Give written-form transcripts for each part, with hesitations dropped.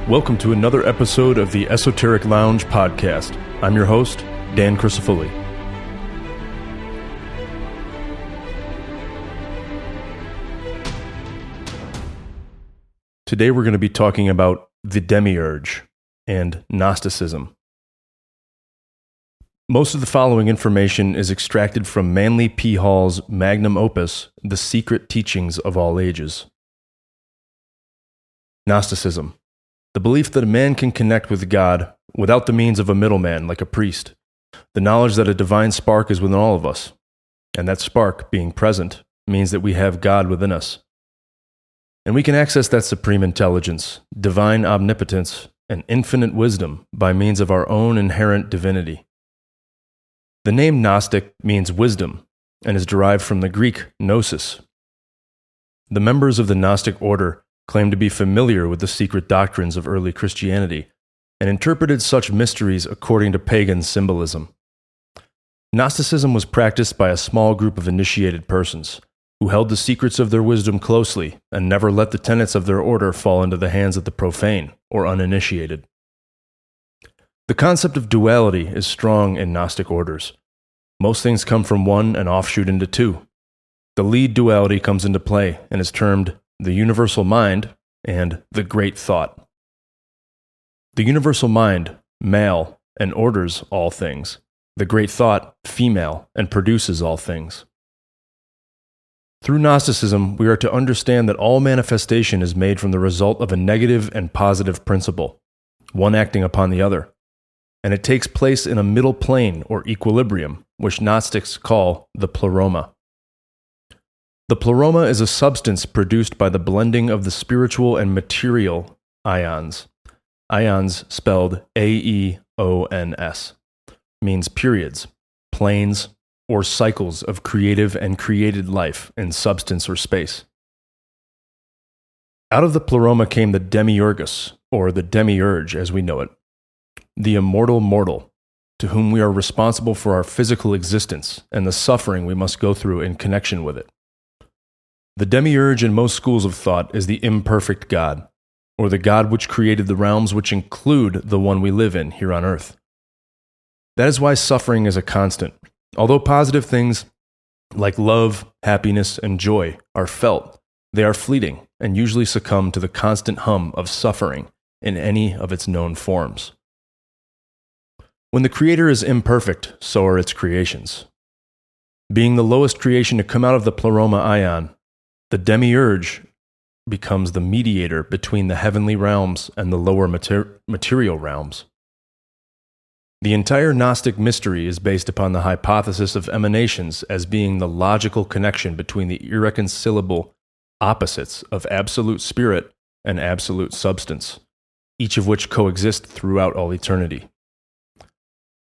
Welcome to another episode of the Esoteric Lounge podcast. I'm your host, Dan Crisafulli. Today we're going to be talking about the Demiurge and Gnosticism. Most of the following information is extracted from Manly P. Hall's magnum opus, The Secret Teachings of All Ages. Gnosticism. The belief that a man can connect with God without the means of a middleman like a priest. The knowledge that a divine spark is within all of us. And that spark, being present, means that we have God within us. And we can access that supreme intelligence, divine omnipotence, and infinite wisdom by means of our own inherent divinity. The name Gnostic means wisdom and is derived from the Greek gnosis. The members of the Gnostic order claimed to be familiar with the secret doctrines of early Christianity and interpreted such mysteries according to pagan symbolism. Gnosticism was practiced by a small group of initiated persons who held the secrets of their wisdom closely and never let the tenets of their order fall into the hands of the profane or uninitiated. The concept of duality is strong in Gnostic orders. Most things come from one and offshoot into two. The lead duality comes into play and is termed the universal mind and the great thought. The universal mind, male, and orders all things. The great thought, female, and produces all things. Through Gnosticism, we are to understand that all manifestation is made from the result of a negative and positive principle, one acting upon the other, and it takes place in a middle plane or equilibrium, which Gnostics call the pleroma. The pleroma is a substance produced by the blending of the spiritual and material ions. Ions spelled A-E-O-N-S means periods, planes, or cycles of creative and created life in substance or space. Out of the pleroma came the Demiurgus, or the Demiurge as we know it, the immortal mortal, to whom we are responsible for our physical existence and the suffering we must go through in connection with it. The Demiurge in most schools of thought is the imperfect God, or the God which created the realms which include the one we live in here on earth. That is why suffering is a constant. Although positive things like love, happiness, and joy are felt, they are fleeting and usually succumb to the constant hum of suffering in any of its known forms. When the Creator is imperfect, so are its creations. Being the lowest creation to come out of the pleroma ion, the Demiurge becomes the mediator between the heavenly realms and the lower material realms. The entire Gnostic mystery is based upon the hypothesis of emanations as being the logical connection between the irreconcilable opposites of absolute spirit and absolute substance, each of which coexist throughout all eternity.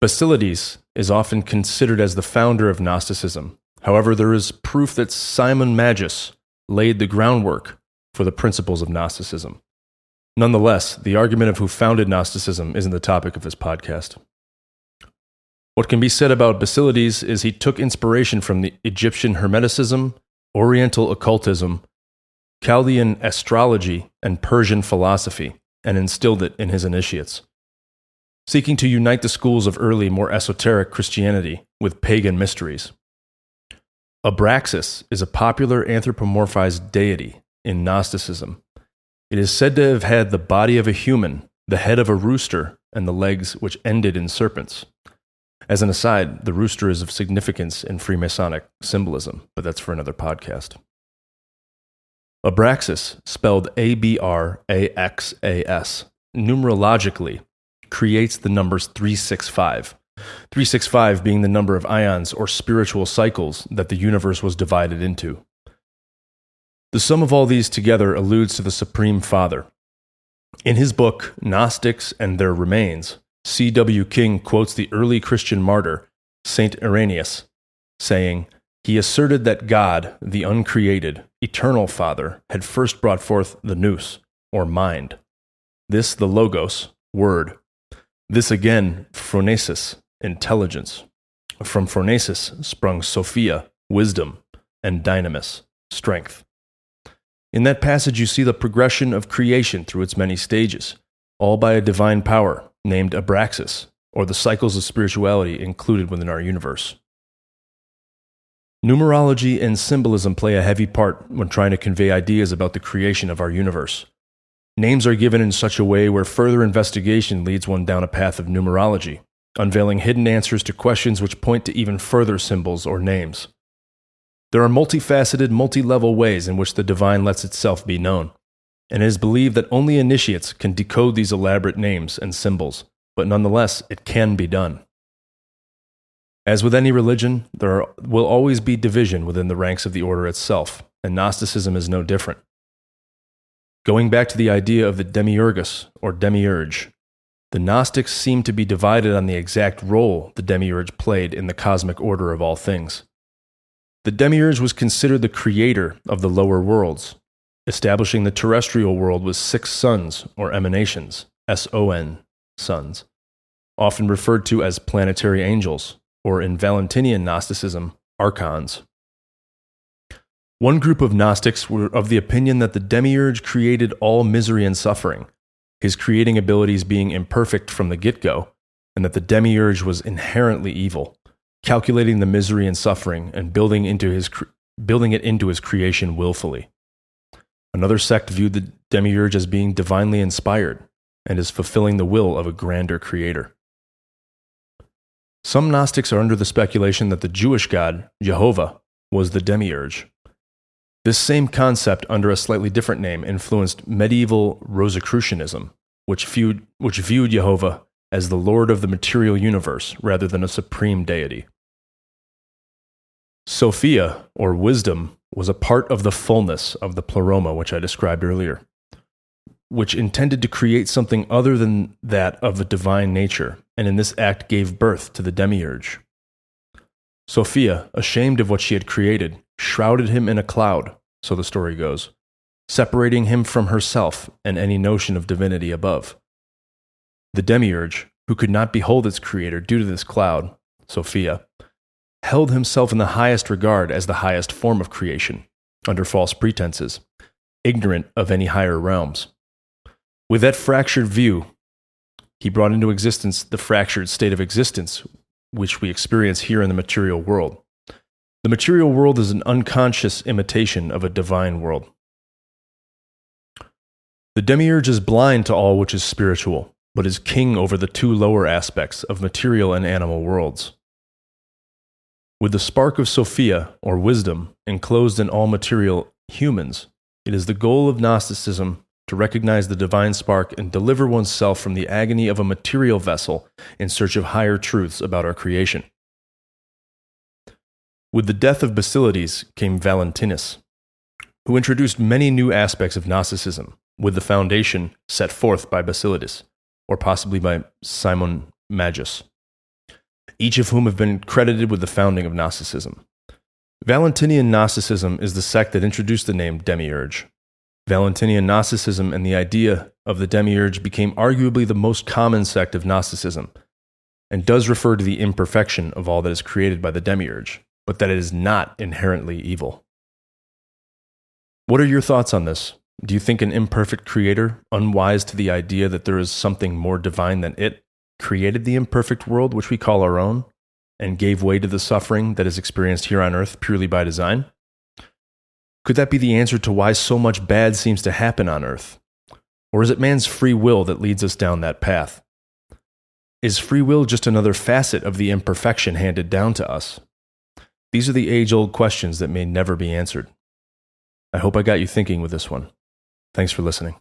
Basilides is often considered as the founder of Gnosticism. However, there is proof that Simon Magus laid the groundwork for the principles of Gnosticism. Nonetheless, the argument of who founded Gnosticism isn't the topic of this podcast. What can be said about Basilides is he took inspiration from the Egyptian Hermeticism, Oriental occultism, Chaldean astrology, and Persian philosophy, and instilled it in his initiates, seeking to unite the schools of early, more esoteric Christianity with pagan mysteries. Abraxas is a popular anthropomorphized deity in Gnosticism. It is said to have had the body of a human, the head of a rooster, and the legs which ended in serpents. As an aside, the rooster is of significance in Freemasonic symbolism, but that's for another podcast. Abraxas, spelled A-B-R-A-X-A-S, numerologically creates the numbers 365. 365 being the number of ions or spiritual cycles that the universe was divided into. The sum of all these together alludes to the Supreme Father. In his book, Gnostics and Their Remains, C.W. King quotes the early Christian martyr, Saint Irenaeus, saying, "He asserted that God, the uncreated, eternal Father, had first brought forth the nous, or mind. This the logos, word. This again, phronesis, intelligence. From phronesis sprung Sophia, wisdom, and dynamis, strength. In that passage, you see the progression of creation through its many stages, all by a divine power named Abraxas, or the cycles of spirituality included within our universe. Numerology and symbolism play a heavy part when trying to convey ideas about the creation of our universe. Names are given in such a way where further investigation leads one down a path of numerology, unveiling hidden answers to questions which point to even further symbols or names. There are multifaceted, multi-level ways in which the divine lets itself be known, and it is believed that only initiates can decode these elaborate names and symbols, but nonetheless, it can be done. As with any religion, there will always be division within the ranks of the order itself, and Gnosticism is no different. Going back to the idea of the Demiurgus, or Demiurge, the Gnostics seem to be divided on the exact role the Demiurge played in the cosmic order of all things. The Demiurge was considered the creator of the lower worlds, establishing the terrestrial world with 6 suns, or emanations, S-O-N, suns, often referred to as planetary angels, or in Valentinian Gnosticism, archons. One group of Gnostics were of the opinion that the Demiurge created all misery and suffering, his creating abilities being imperfect from the get-go, and that the Demiurge was inherently evil, calculating the misery and suffering and building it into his creation willfully. Another sect viewed the Demiurge as being divinely inspired and as fulfilling the will of a grander creator. Some Gnostics are under the speculation that the Jewish god, Jehovah, was the Demiurge. This same concept, under a slightly different name, influenced medieval Rosicrucianism, which viewed Jehovah as the Lord of the material universe rather than a supreme deity. Sophia, or wisdom, was a part of the fullness of the pleroma, which I described earlier, which intended to create something other than that of a divine nature, and in this act gave birth to the Demiurge. Sophia, ashamed of what she had created, shrouded him in a cloud, so the story goes, separating him from herself and any notion of divinity above. The Demiurge, who could not behold its creator due to this cloud, Sophia, held himself in the highest regard as the highest form of creation, under false pretenses, ignorant of any higher realms. With that fractured view, he brought into existence the fractured state of existence which we experience here in the material world. The material world is an unconscious imitation of a divine world. The Demiurge is blind to all which is spiritual, but is king over the 2 lower aspects of material and animal worlds. With the spark of Sophia, or wisdom, enclosed in all material humans, it is the goal of Gnosticism to recognize the divine spark and deliver oneself from the agony of a material vessel in search of higher truths about our creation. With the death of Basilides came Valentinus, who introduced many new aspects of Gnosticism, with the foundation set forth by Basilides, or possibly by Simon Magus, each of whom have been credited with the founding of Gnosticism. Valentinian Gnosticism is the sect that introduced the name Demiurge. Valentinian Gnosticism and the idea of the Demiurge became arguably the most common sect of Gnosticism, and does refer to the imperfection of all that is created by the Demiurge, but that it is not inherently evil. What are your thoughts on this? Do you think an imperfect creator, unwise to the idea that there is something more divine than it, created the imperfect world which we call our own, and gave way to the suffering that is experienced here on earth purely by design? Could that be the answer to why so much bad seems to happen on earth? Or is it man's free will that leads us down that path? Is free will just another facet of the imperfection handed down to us? These are the age-old questions that may never be answered. I hope I got you thinking with this one. Thanks for listening.